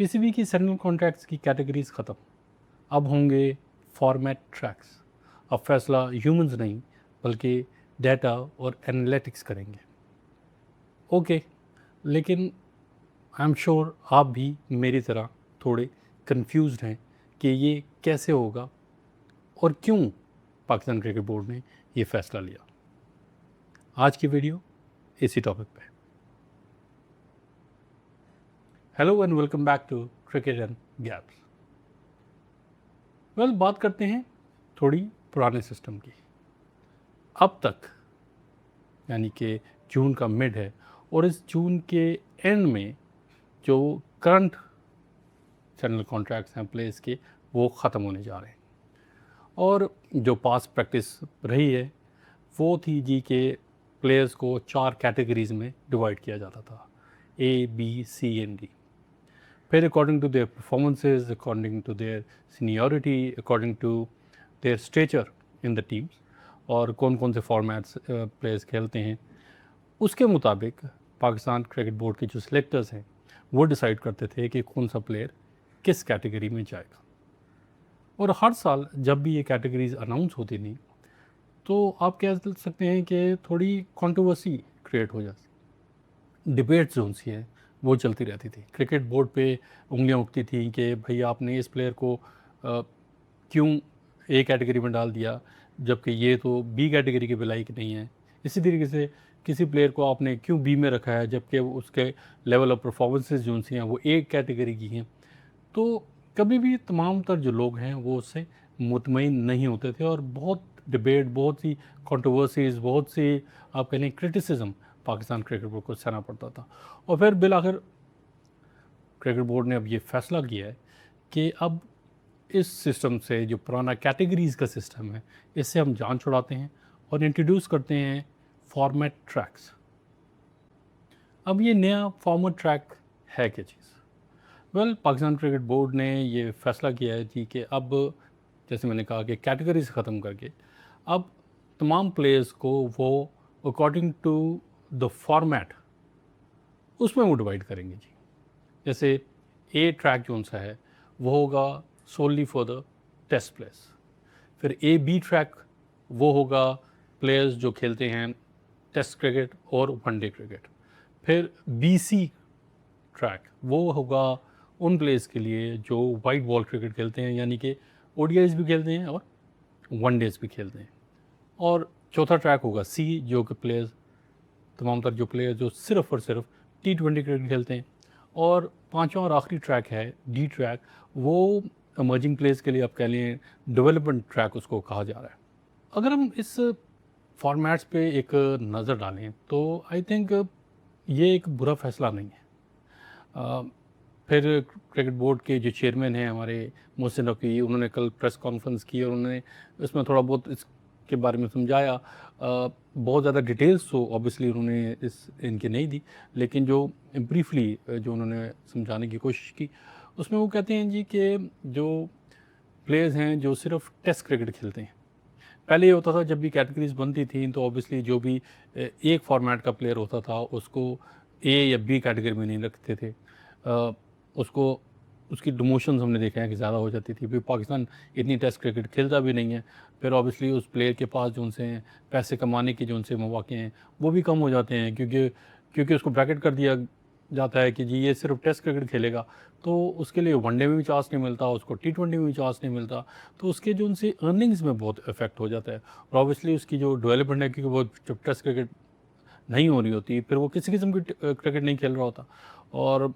PCB की central contracts की categories ख़त्म, अब होंगे फॉर्मेट ट्रैक्स। अब फैसला ह्यूमंस नहीं बल्कि डेटा और एनालिटिक्स करेंगे। ओके, लेकिन आई एम श्योर आप भी मेरी तरह थोड़े कंफ्यूज्ड हैं कि ये कैसे होगा और क्यों पाकिस्तान क्रिकेट बोर्ड ने ये फैसला लिया। आज की वीडियो इसी टॉपिक पे। Hello and welcome back to cricket and gaps. Well, बात करते हैं थोड़ी पुराने सिस्टम की। अब तक यानी कि जून का मिड है और इस जून के एंड में जो करंट चैनल कॉन्ट्रैक्ट्स हैं प्लेयर्स के, वो ख़त्म होने जा रहे हैं। और जो पास्ट प्रैक्टिस रही है वो थी जी के प्लेयर्स को 4 कैटेगरीज में डिवाइड किया जाता था, A B C and D. फिर according to their performances, according to their seniority, according to their stature in the teams और कौन कौन से फॉर्मेट्स प्लेयर्स खेलते हैं, उसके मुताबिक पाकिस्तान क्रिकेट बोर्ड के जो सिलेक्टर्स हैं वो डिसाइड करते थे कि कौन सा प्लेयर किस कैटेगरी में जाएगा। और हर साल जब भी ये कैटेगरीज अनाउंस होती थी तो आप कह सकते हैं कि थोड़ी कंट्रोवर्सी क्रिएट हो जाती, डिबेट जोन सी है वो चलती रहती थी। क्रिकेट बोर्ड पे उंगलियां उठती थी कि भाई आपने इस प्लेयर को क्यों ए कैटेगरी में डाल दिया जबकि ये तो बी कैटेगरी के लायक नहीं है। इसी तरीके से किसी प्लेयर को आपने क्यों बी में रखा है जबकि उसके लेवल ऑफ परफॉर्मेंसेज जो सी हैं वो ए कैटेगरी की हैं। तो कभी भी तमाम तर जो लोग हैं वो उससे मुतमईन नहीं होते थे और बहुत डिबेट, बहुत सी कंट्रोवर्सीज, बहुत सी आप कह लें क्रिटिसिज्म पाकिस्तान क्रिकेट बोर्ड को सहना पड़ता था। और फिर बिल आखिर क्रिकेट बोर्ड ने अब ये फैसला किया है कि अब इस सिस्टम से, जो पुराना कैटेगरीज का सिस्टम है, इससे हम जान छुड़ाते हैं और इंट्रोड्यूस करते हैं फॉर्मेट ट्रैक्स। अब ये नया फॉर्मेट ट्रैक है क्या चीज़? वेल, पाकिस्तान क्रिकेट बोर्ड ने ये फैसला किया है जी कि अब जैसे मैंने कहा कि कैटेगरीज ख़त्म करके अब तमाम प्लेयर्स को वो अकॉर्डिंग टू द फॉर्मेट उसमें वो डिवाइड करेंगे जी। जैसे ए ट्रैक जो सा है वो होगा सोनली फॉर द टेस्ट प्लेयर्स। फिर ए बी ट्रैक वो होगा प्लेयर्स जो खेलते हैं टेस्ट क्रिकेट और वनडे क्रिकेट। फिर बी सी ट्रैक वो होगा उन प्लेयर्स के लिए जो वाइट बॉल क्रिकेट खेलते हैं, यानी कि ओडीआईज भी खेलते हैं और वनडेज भी खेलते हैं। और चौथा ट्रैक होगा सी, जो कि प्लेयर्स तमाम तर जो प्लेयर्स जो सिर्फ़ और सिर्फ T20 क्रिकेट खेलते हैं। और पांचवा और आखिरी ट्रैक है डी ट्रैक, वो इमर्जिंग प्लेयर्स के लिए आप कह लें डेवलपमेंट ट्रैक उसको कहा जा रहा है। अगर हम इस फॉर्मेट्स पे एक नज़र डालें तो आई थिंक ये एक बुरा फ़ैसला नहीं है। फिर क्रिकेट बोर्ड के जो चेयरमैन हैं हमारे मोहसिन रफ़ी, उन्होंने कल प्रेस कॉन्फ्रेंस की और उन्होंने इसमें थोड़ा बहुत इसके बारे में समझाया। बहुत ज़्यादा डिटेल्स तो ऑब्वियसली उन्होंने इनकी नहीं दी, लेकिन जो ब्रीफली जो उन्होंने समझाने की कोशिश की उसमें वो कहते हैं जी कि जो प्लेयर्स हैं जो सिर्फ टेस्ट क्रिकेट खेलते हैं। पहले ये होता था जब भी कैटेगरीज बनती थी तो ऑब्वियसली जो भी एक फॉर्मेट का प्लेयर होता था उसको ए या बी कैटेगरी में नहीं रखते थे। उसको उसकी डिमोशंस हमने देखा है कि ज़्यादा हो जाती थी। फिर पाकिस्तान इतनी टेस्ट क्रिकेट खेलता भी नहीं है, फिर ऑब्वियसली उस प्लेयर के पास जो उनसे पैसे कमाने के जो उनसे मौके हैं वो भी कम हो जाते हैं, क्योंकि उसको ब्रैकेट कर दिया जाता है कि जी ये सिर्फ टेस्ट क्रिकेट खेलेगा तो उसके लिए वनडे में भी चांस नहीं मिलता, उसको T20 में भी चांस नहीं मिलता, तो उसके जो उनसे अर्निंग्स में बहुत इफेक्ट हो जाता है। और ऑब्वियसली उसकी जो डेवलपमेंट है, क्योंकि वो जब टेस्ट क्रिकेट नहीं हो रही होती फिर वो किसी किस्म की क्रिकेट नहीं खेल रहा होता और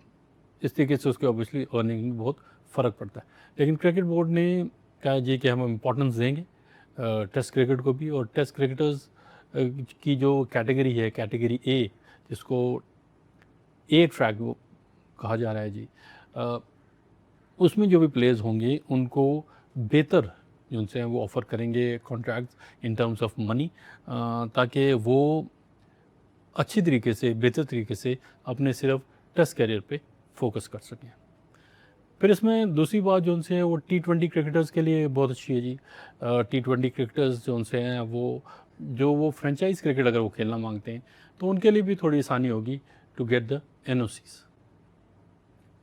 इस तरीके से उसके ऑब्वियसली अर्निंग में बहुत फ़र्क पड़ता है। लेकिन क्रिकेट बोर्ड ने कहा जी कि हम इम्पोर्टेंस देंगे टेस्ट क्रिकेट को भी, और टेस्ट क्रिकेटर्स की जो कैटेगरी है, कैटेगरी ए, जिसको ए ट्रैक कहा जा रहा है जी, उसमें जो भी प्लेयर्स होंगे उनको बेहतर जो उनसे हैं वो ऑफ़र करेंगे contracts in terms of money, ताकि वो अच्छी तरीके से, बेहतर तरीके से अपने सिर्फ टेस्ट कैरियर पे फोकस कर सकें। फिर इसमें दूसरी बात जो उनसे है वो T20 क्रिकेटर्स के लिए बहुत अच्छी है जी। T20 क्रिकेटर्स जो उनसे हैं वो फ्रेंचाइज क्रिकेट अगर वो खेलना मांगते हैं तो उनके लिए भी थोड़ी आसानी होगी टू गेट द NOCs।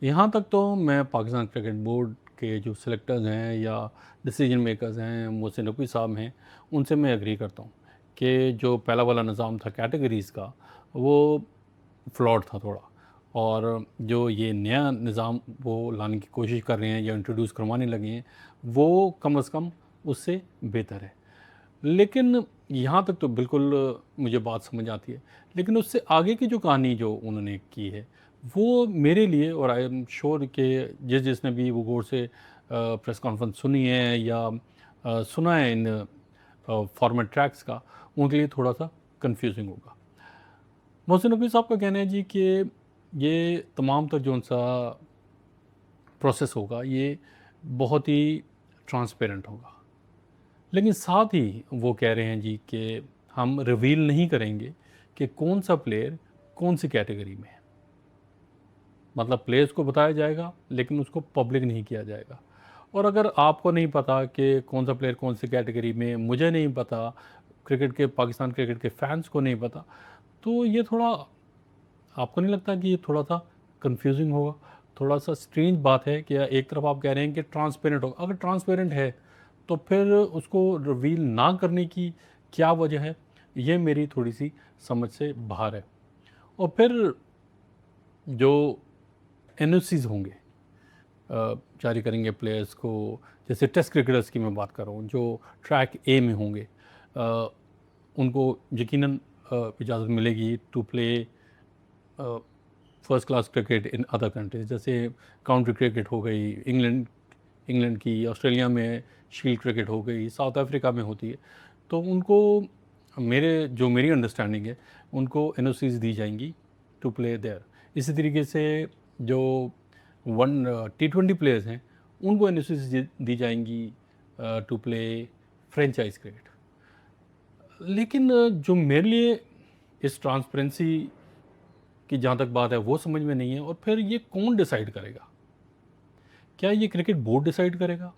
यहाँ तक तो मैं पाकिस्तान क्रिकेट बोर्ड के जो सिलेक्टर्स हैं या डिसीजन मेकर्स हैं, मोहसिन नकवी साहब हैं, उनसे मैं एग्री करता हूँ कि जो पहला वाला निज़ाम था कैटेगरीज़ का, वो फ्लॉड था थोड़ा। और जो ये नया निज़ाम वो लाने की कोशिश कर रहे हैं या इंट्रोड्यूस करवाने लगे हैं, वो कम से कम उससे बेहतर है। लेकिन यहाँ तक तो बिल्कुल मुझे बात समझ आती है। लेकिन उससे आगे की जो कहानी जो उन्होंने की है, वो मेरे लिए, और आई एम श्योर कि जिसने भी वो गौर से प्रेस कॉन्फ्रेंस सुनी है या सुना है इन फॉर्मेट ट्रैक्स का, उनके लिए थोड़ा-सा कन्फ्यूज़िंग होगा। मोहसिन नकवी साहब का कहना है जी कि ये तमाम तर जो-सा प्रोसेस होगा, ये बहुत ही ट्रांसपेरेंट होगा। लेकिन साथ ही वो कह रहे हैं जी कि हम रिवील नहीं करेंगे कि कौन सा प्लेयर कौन सी कैटेगरी में है। मतलब प्लेयर्स को बताया जाएगा लेकिन उसको पब्लिक नहीं किया जाएगा। और अगर आपको नहीं पता कि कौन सा प्लेयर कौन सी कैटेगरी में, मुझे नहीं पता, क्रिकेट के पाकिस्तान क्रिकेट के फैंस को नहीं पता, तो ये थोड़ा, आपको नहीं लगता कि ये थोड़ा-सा कन्फ्यूज़िंग होगा? थोड़ा-सा स्ट्रेंज बात है कि एक तरफ आप कह रहे हैं कि ट्रांसपेरेंट होगा। अगर ट्रांसपेरेंट है, तो फिर उसको रिवील ना करने की क्या वजह है? ये मेरी थोड़ी-सी समझ से बाहर है। और फिर जो एनओसीज़ होंगे, जारी करेंगे प्लेयर्स को, जैसे टेस्ट क्रिकेटर्स की मैं बात कर रहा हूँ, जो ट्रैक ए में होंगे, अ, उनको यकीनन इजाज़त मिलेगी to play first class cricket in other countries, जैसे काउंटी क्रिकेट हो गई, इंग्लैंड इंग्लैंड की, ऑस्ट्रेलिया में शील्ड क्रिकेट हो गई, साउथ अफ्रीका में होती है। तो उनको, मेरी अंडरस्टैंडिंग है, उनको एनओसीज़ दी जाएंगी टू प्ले देयर। इसी तरीके से जो वन टी20 प्लेयर्स हैं, उनको एनओसीज़ दी जाएंगी टू प्ले फ्रेंचाइज क्रिकेट। लेकिन जो मेरे लिए इस ट्रांसपेरेंसी की जहाँ तक बात है वो समझ में नहीं है। और फिर ये कौन डिसाइड करेगा? क्या ये क्रिकेट बोर्ड डिसाइड करेगा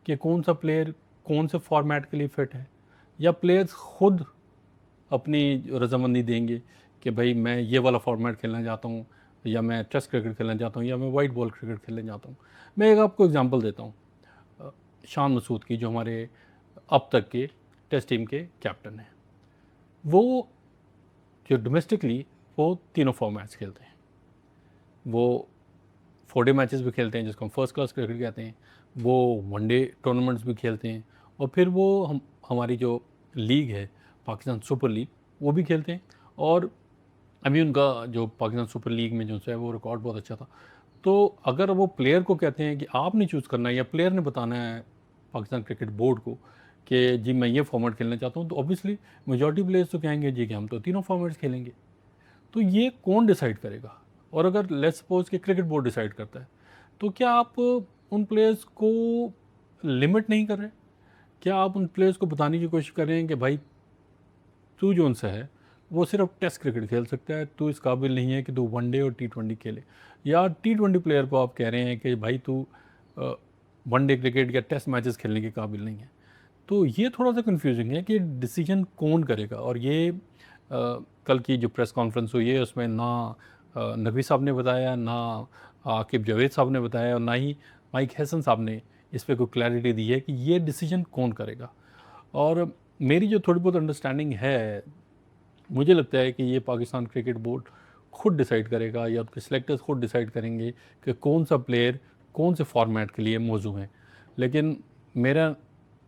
कि कौन सा प्लेयर कौन से फॉर्मेट के लिए फिट है, या प्लेयर्स खुद अपनी रजामंदी देंगे कि भाई मैं ये वाला फॉर्मेट खेलना चाहता हूँ, या मैं टेस्ट क्रिकेट खेलना चाहता हूँ, या मैं वाइट बॉल क्रिकेट खेलना चाहता हूँ? मैं एक आपको एग्जांपल देता हूँ, शान मसूद की, जो हमारे अब तक के टेस्ट टीम के कैप्टन हैं। वो जो डोमेस्टिकली वो तीनों फॉर्मेट्स खेलते हैं। वो 4 डे मैचेस भी खेलते हैं जिसको हम फर्स्ट क्लास क्रिकेट कहते हैं, वो वनडे टूर्नामेंट्स भी खेलते हैं, और फिर वो हमारी जो लीग है पाकिस्तान सुपर लीग, वो भी खेलते हैं। और अभी उनका जो पाकिस्तान सुपर लीग में जो है वो रिकॉर्ड बहुत अच्छा था। तो अगर वो प्लेयर को कहते हैं कि आप नहीं चूज़ करना है, या प्लेयर ने बताना है पाकिस्तान क्रिकेट बोर्ड को कि जी मैं ये फॉर्मेट खेलना चाहता हूँ, तो ऑब्वियसली मेजॉरिटी प्लेयर्स तो कहेंगे जी कि हम तो तीनों फॉर्मेट्स खेलेंगे। तो ये कौन डिसाइड करेगा? और अगर लेट्स सपोज कि क्रिकेट बोर्ड डिसाइड करता है, तो क्या आप उन प्लेयर्स को लिमिट नहीं कर रहे? क्या आप उन प्लेयर्स को बताने की कोशिश कर रहे हैं कि भाई तू जो उनसे है वो सिर्फ टेस्ट क्रिकेट खेल सकता है, तू इस काबिल नहीं है कि तू वनडे और टी20 खेले? या टी20 प्लेयर को आप कह रहे हैं कि भाई तू वनडे क्रिकेट या टेस्ट मैचेस खेलने के काबिल नहीं है? तो ये थोड़ा-सा कन्फ्यूजिंग है कि डिसीजन कौन करेगा। और ये कल की जो प्रेस कॉन्फ्रेंस हुई है उसमें ना नकवी साहब ने बताया, ना आकिब जावेद साहब ने बताया, और ना ही माइक हैसन साहब ने इस पे कोई क्लैरिटी दी है कि ये डिसीजन कौन करेगा। और मेरी जो थोड़ी बहुत अंडरस्टैंडिंग है, मुझे लगता है कि ये पाकिस्तान क्रिकेट बोर्ड खुद डिसाइड करेगा, या उसके सिलेक्टर्स खुद डिसाइड करेंगे कि कौन सा प्लेयर कौन से फॉर्मेट के लिए मौजू है। लेकिन मेरा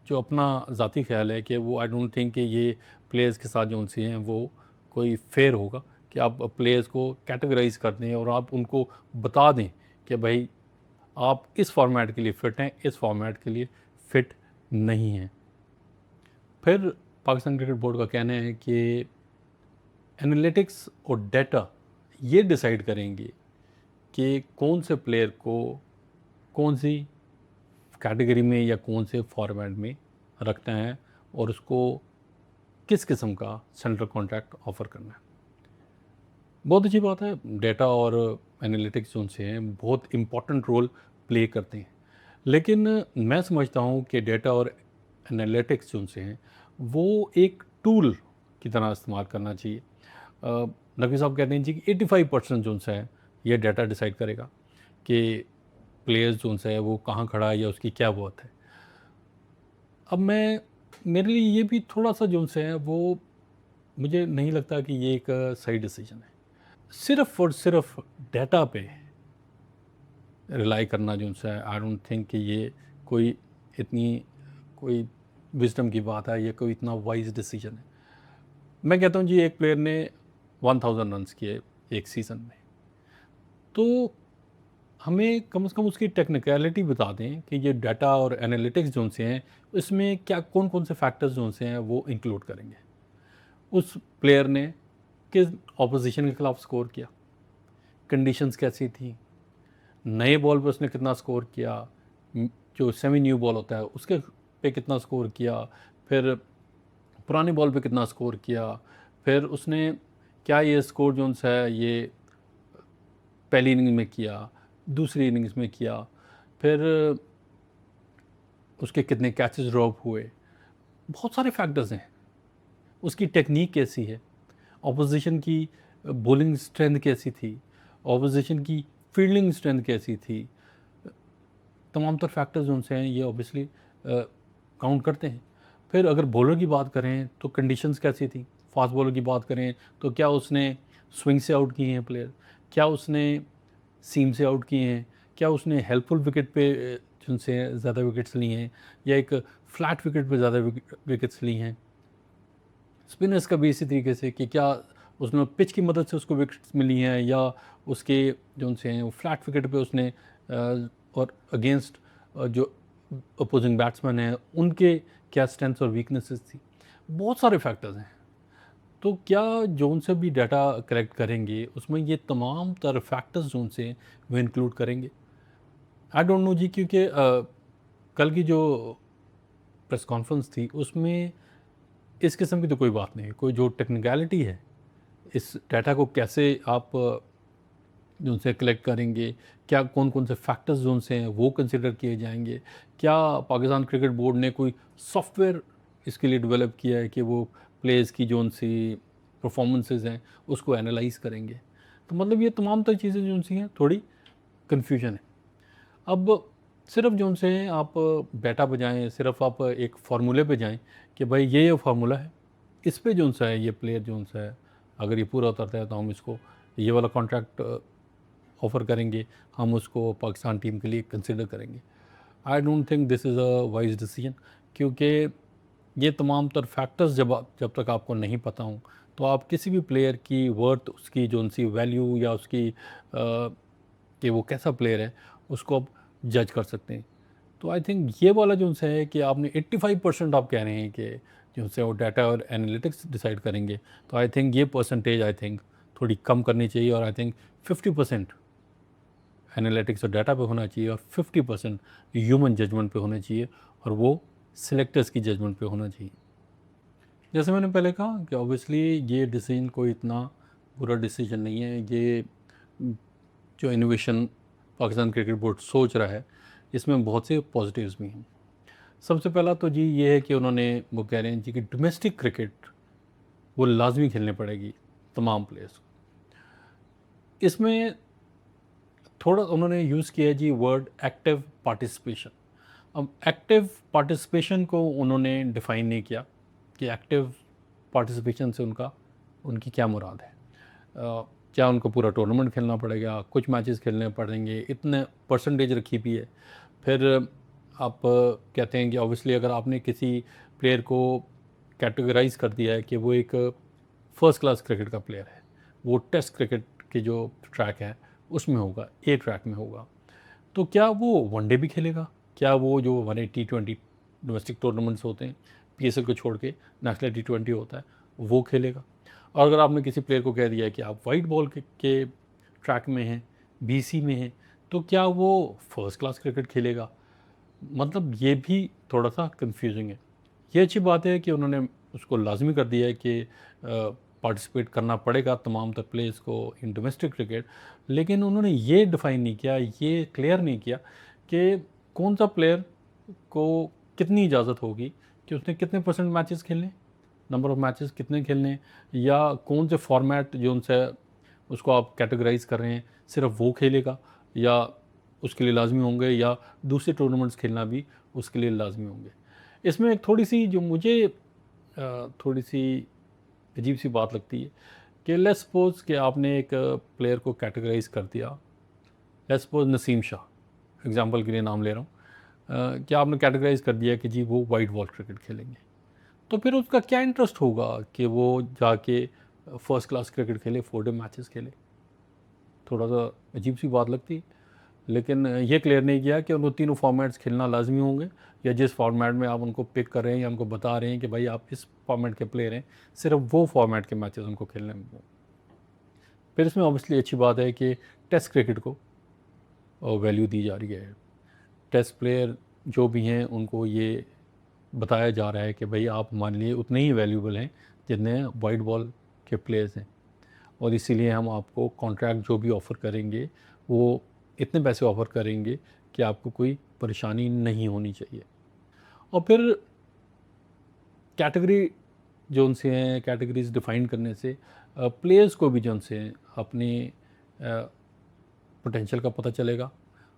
जो अपना ज़ाती ख्याल है कि वो, आई डोंट थिंक कि ये प्लेयर्स के साथ जो उनसे हैं वो कोई फेयर होगा कि आप प्लेयर्स को कैटेगराइज कर दें और आप उनको बता दें कि भाई आप इस फॉर्मेट के लिए फ़िट हैं, इस फॉर्मेट के लिए फ़िट नहीं हैं। फिर पाकिस्तान क्रिकेट बोर्ड का कहना है कि एनालिटिक्स और डेटा ये डिसाइड करेंगे कि कौन से प्लेयर को कौन सी कैटेगरी में या कौन से फॉर्मेट में रखना है, और उसको किस किस्म का सेंट्रल कॉन्ट्रैक्ट ऑफ़र करना है। बहुत अच्छी बात है, डेटा और एनालिटिक्स जो उनसे हैं बहुत इम्पॉर्टेंट रोल प्ले करते हैं। लेकिन मैं समझता हूँ कि डेटा और एनालिटिक्स जो उनसे हैं वो एक टूल की तरह इस्तेमाल करना चाहिए। नकवी साहब कहते हैं जी कि 85% जो उनसे है ये डाटा डिसाइड करेगा, कि प्लेयर्स जो उनसे है वो कहाँ खड़ा है या उसकी क्या वर्थ है। अब मेरे लिए ये भी थोड़ा-सा जो उनसे है वो मुझे नहीं लगता कि ये एक सही डिसीजन है। सिर्फ़ और सिर्फ़ डेटा पे रिलाई करना जो उनसे है, आई डोंट थिंक कि ये कोई इतनी कोई विज़डम की बात है, ये कोई इतना वाइज़ डिसीजन है। मैं कहता हूँ जी एक प्लेयर ने 1000 रन्स किए एक सीज़न में, तो हमें कम से कम उसकी टेक्निकलिटी बता दें कि ये डाटा और एनालिटिक्स जो उनसे हैं, इसमें क्या कौन-कौन से फैक्टर्स जो उनसे हैं वो इंक्लूड करेंगे। उस प्लेयर ने किस ऑपोज़िशन के खिलाफ स्कोर किया, कंडीशंस कैसी थी, नए बॉल पे उसने कितना स्कोर किया, जो सेमी न्यू बॉल होता है उसके पे कितना स्कोर किया, फिर पुरानी बॉल पे कितना स्कोर किया, फिर उसने क्या ये स्कोर जोन्स है ये पहली इनिंग में किया, दूसरी इनिंग्स में किया, फिर उसके कितने कैचेस ड्रॉप हुए, बहुत सारे फैक्टर्स हैं। उसकी टेक्निक कैसी है, ऑपोजिशन की बॉलिंग स्ट्रेंथ कैसी थी, ऑपोजिशन की फील्डिंग स्ट्रेंथ कैसी थी, तमाम तर फैक्टर्स उनसे हैं ये ऑब्वियसली काउंट करते हैं। फिर अगर बॉलर की बात करें तो कंडीशंस कैसी थी, फास्ट बॉलर की बात करें तो क्या उसने स्विंग से आउट किए हैं प्लेयर, क्या उसने सीम से आउट किए हैं, क्या उसने हेल्पफुल विकेट पे जिनसे ज़्यादा विकेट्स ली हैं या एक फ्लैट विकेट पे ज़्यादा विकेट्स ली हैं। स्पिनर्स का भी इसी तरीके से कि क्या उसने पिच की मदद से उसको विकेट्स मिली हैं या उसके जो उनसे हैं वो फ्लैट विकेट पे उसने और अगेंस्ट जो अपोजिंग बैट्समैन हैं उनके क्या स्ट्रेंथ्स और वीकनेसेस थी। बहुत सारे फैक्टर्स हैं। तो क्या जोन से भी डाटा कलेक्ट करेंगे उसमें ये तमाम तर फैक्टर्स जोन से वो इंक्लूड करेंगे। आई डोंट नो जी क्योंकि कल की जो प्रेस कॉन्फ्रेंस थी उसमें इस किस्म की तो कोई बात नहीं है। कोई जो टेक्निकलिटी है इस डाटा को कैसे आप जो उनसे कलेक्ट करेंगे, क्या कौन-कौन से फैक्टर्स जो उनसे हैं वो कंसिडर किए जाएँगे? क्या पाकिस्तान क्रिकेट बोर्ड ने कोई सॉफ्टवेयर इसके लिए डेवलप किया है कि वो प्लेयर्स की जो उनसी परफॉर्मेंसेस हैं उसको एनालाइज़ करेंगे? तो मतलब ये तमाम तर चीज़ें जो उनसी हैं थोड़ी कन्फ्यूजन है। अब सिर्फ जो उनसे आप डाटा पे जाएँ, सिर्फ आप एक फ़ॉर्मूले पे जाएँ कि भाई ये फ़ॉर्मूला है, इस पे जो उनसा है ये प्लेयर जो उनसा है, अगर ये पूरा उतरता है तो हम इसको ये वाला कॉन्ट्रैक्ट ऑफ़र करेंगे, हम उसको पाकिस्तान टीम के लिए कंसिडर करेंगे। I don't think this is a wise decision क्योंकि ये तमाम तर फैक्टर्स जब तक आपको नहीं पता हों, तो आप किसी भी प्लेयर की वर्थ, उसकी जो उनसी वैल्यू या उसकी कि वो कैसा प्लेयर है, उसको आप जज कर सकते हैं। तो आई थिंक ये वाला जो उनसे है कि आपने 85% आप कह रहे हैं कि जो उनसे वो डाटा और एनालिटिक्स डिसाइड करेंगे, तो आई थिंक ये परसेंटेज आई थिंक थोड़ी कम करनी चाहिए और आई थिंक 50% एनालिटिक्स और डाटा पे होना चाहिए और 50% ह्यूमन जजमेंट पे होना चाहिए और वो सिलेक्टर्स की जजमेंट पे होना चाहिए। जैसे मैंने पहले कहा कि ऑब्वियसली ये डिसीजन कोई इतना बुरा डिसीजन नहीं है। ये जो इनोवेशन पाकिस्तान क्रिकेट बोर्ड सोच रहा है, इसमें बहुत से पॉजिटिव्स भी हैं। सबसे पहला तो जी ये है कि उन्होंने वो कह रहे हैं जी कि डोमेस्टिक क्रिकेट वो लाज़मी खेलनी पड़ेगी तमाम प्लेयर्स को। इसमें थोड़ा उन्होंने यूज़ किया है जी वर्ड एक्टिव पार्टिसिपेशन। अब एक्टिव पार्टिसिपेशन को उन्होंने डिफ़ाइन नहीं किया कि एक्टिव पार्टिसिपेशन से उनकी क्या मुराद है। क्या उनको पूरा टूर्नामेंट खेलना पड़ेगा, कुछ मैचेस खेलने पड़ेंगे, इतने परसेंटेज रखी भी है। फिर आप कहते हैं कि ऑब्वियसली अगर आपने किसी प्लेयर को कैटेगराइज़ कर दिया है कि वो एक फर्स्ट क्लास क्रिकेट का प्लेयर है, वो टेस्ट क्रिकेट के जो ट्रैक है उसमें होगा, ए ट्रैक में होगा। तो क्या वो वनडे भी खेलेगा? क्या वो जो हमारे टी20 डोमेस्टिक टूर्नामेंट्स होते हैं, पीएसएल को छोड़ के नेशनल टी20 होता है, वो खेलेगा? और अगर आपने किसी प्लेयर को कह दिया है कि आप वाइट बॉल के ट्रैक में हैं, बीसी में हैं, तो क्या वो फर्स्ट क्लास क्रिकेट खेलेगा? मतलब ये भी थोड़ा-सा कन्फ्यूजिंग है। ये अच्छी बात है कि उन्होंने उसको लाज़मी कर दिया है कि पार्टिसिपेट करना पड़ेगा तमाम तर प्लेयर्स को इन डोमेस्टिक क्रिकेट, लेकिन उन्होंने ये डिफ़ाइन नहीं किया, ये क्लियर नहीं किया कि कौन-सा प्लेयर को कितनी इजाज़त होगी कि उसने कितने परसेंट मैचेस खेलने, नंबर ऑफ़ मैचेस कितने खेलने या कौन से फॉर्मेट जो उनसे उसको आप कैटेगराइज़ कर रहे हैं, सिर्फ़ वो खेलेगा या उसके लिए लाजमी होंगे या दूसरे टूर्नामेंट्स खेलना भी उसके लिए लाजमी होंगे। इसमें एक थोड़ी सी जो मुझे थोड़ी सी अजीब सी बात लगती है कि लेट्स सपोज़ कि आपने एक प्लेयर को कैटेगराइज कर दिया, let's suppose Naseem Shah example के लिए नाम ले रहा हूँ, कि आपने कैटेगराइज कर दिया कि जी वो वाइट बॉल क्रिकेट खेलेंगे, तो फिर उसका क्या इंटरेस्ट होगा कि वो जाके फर्स्ट क्लास क्रिकेट खेले, 4 डे मैचेस खेले। थोड़ा सा अजीब सी बात लगती है। लेकिन ये क्लियर नहीं किया कि उनको तीनों फॉर्मेट्स खेलना लाजमी होंगे, या जिस फॉर्मेट में आप उनको पिक कर रहे हैं या उनको बता रहे हैं कि भाई आप इस फॉर्मेट के प्लेयर हैं, सिर्फ वो फॉर्मेट के मैचेस उनको खेलने होंगे। फिर इसमें ऑब्वियसली अच्छी बात है कि टेस्ट क्रिकेट को वैल्यू दी जा रही है। टेस्ट प्लेयर जो भी हैं उनको ये बताया जा रहा है कि भाई आप हमारे लिए उतने ही वैल्यूबल हैं जितने वाइट बॉल के प्लेयर्स हैं, और इसीलिए हम आपको कॉन्ट्रैक्ट जो भी ऑफ़र करेंगे वो इतने पैसे ऑफ़र करेंगे कि आपको कोई परेशानी नहीं होनी चाहिए। और फिर कैटेगरी जो उनसे हैं, कैटेगरीज डिफ़ाइन करने से प्लेयर्स को भी जो उनसे अपने पोटेंशियल का पता चलेगा,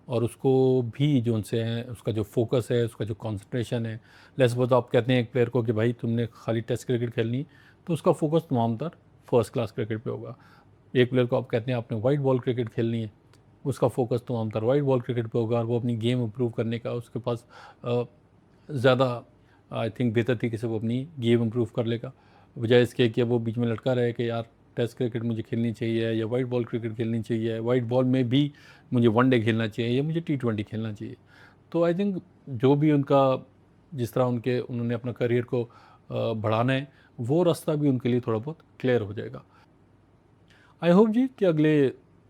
और उसको भी जो उनसे है उसका जो फोकस है, उसका जो कंसंट्रेशन है। लेट्स सपोज आप कहते हैं एक प्लेयर को कि भाई तुमने खाली टेस्ट क्रिकेट खेलनी है, तो उसका फोकस तमाम तर फर्स्ट क्लास क्रिकेट पे होगा। एक प्लेयर को आप कहते हैं आपने वाइट बॉल क्रिकेट खेलनी है, उसका फोकस तमाम तर वाइट बॉल क्रिकेट पे होगा, और वो अपनी गेम इम्प्रूव करने का उसके पास ज़्यादा आई थिंक बेहतर तरीके से वो अपनी गेम इम्प्रूव कर लेगा, बजाय इसके कि वो बीच में लटका रहे कि यार टेस्ट क्रिकेट मुझे खेलनी चाहिए या वाइट बॉल क्रिकेट खेलनी चाहिए, वाइट बॉल में भी मुझे वनडे खेलना चाहिए या मुझे T20 खेलना चाहिए। तो आई थिंक जो भी उनका जिस तरह उन्होंने अपना करियर को बढ़ाना है, वो रास्ता भी उनके लिए थोड़ा बहुत क्लियर हो जाएगा। आई होप जी कि अगले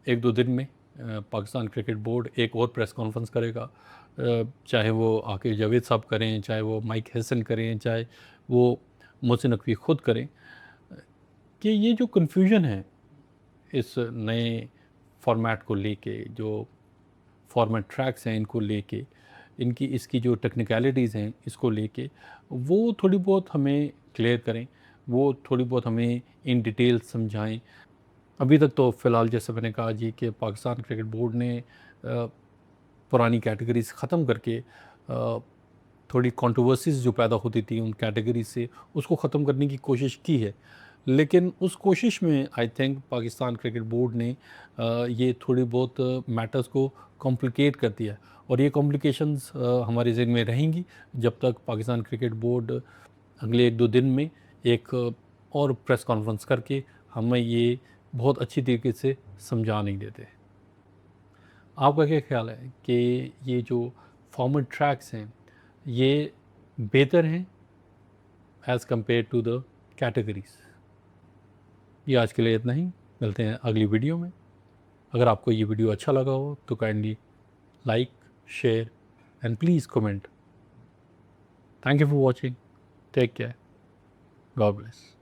1-2 दिन में पाकिस्तान क्रिकेट बोर्ड एक और प्रेस कॉन्फ्रेंस करेगा, चाहे वो आकिब जावेद साहब करें, चाहे वो माइक हैसन करें, चाहे वो मोहसिन नकवी ख़ुद करें, कि ये जो कन्फ्यूजन है इस नए फॉर्मेट को लेके, जो फॉर्मेट ट्रैक्स हैं इनको लेके, इनकी इसकी जो टेक्निकलिटीज़ हैं इसको लेके, वो थोड़ी बहुत हमें क्लियर करें, वो थोड़ी बहुत हमें इन डिटेल समझाएं। अभी तक तो फ़िलहाल जैसे मैंने कहा जी कि पाकिस्तान क्रिकेट बोर्ड ने पुरानी कैटेगरीज़ ख़त्म करके थोड़ी कंट्रोवर्सीज़ जो पैदा होती थी उन कैटेगरीज़ से, उसको ख़त्म करने की कोशिश की है। लेकिन उस कोशिश में I think Pakistan cricket board ने ये थोड़ी बहुत मैटर्स को कॉम्प्लिकेट कर दिया है, और ये कॉम्प्लिकेशंस हमारे ज़हन में रहेंगी जब तक पाकिस्तान क्रिकेट बोर्ड अगले 1-2 दिन में एक और प्रेस कॉन्फ्रेंस करके हमें ये बहुत अच्छी तरीके से समझा नहीं देते। आपका क्या ख़्याल है कि ये जो फॉर्मेट ट्रैक्स हैं ये बेहतर हैं as compare to the categories? ये आज के लिए इतना ही, मिलते हैं अगली वीडियो में। अगर आपको ये वीडियो अच्छा लगा हो तो kindly like, share and please comment. Thank you for watching. Take care. God bless.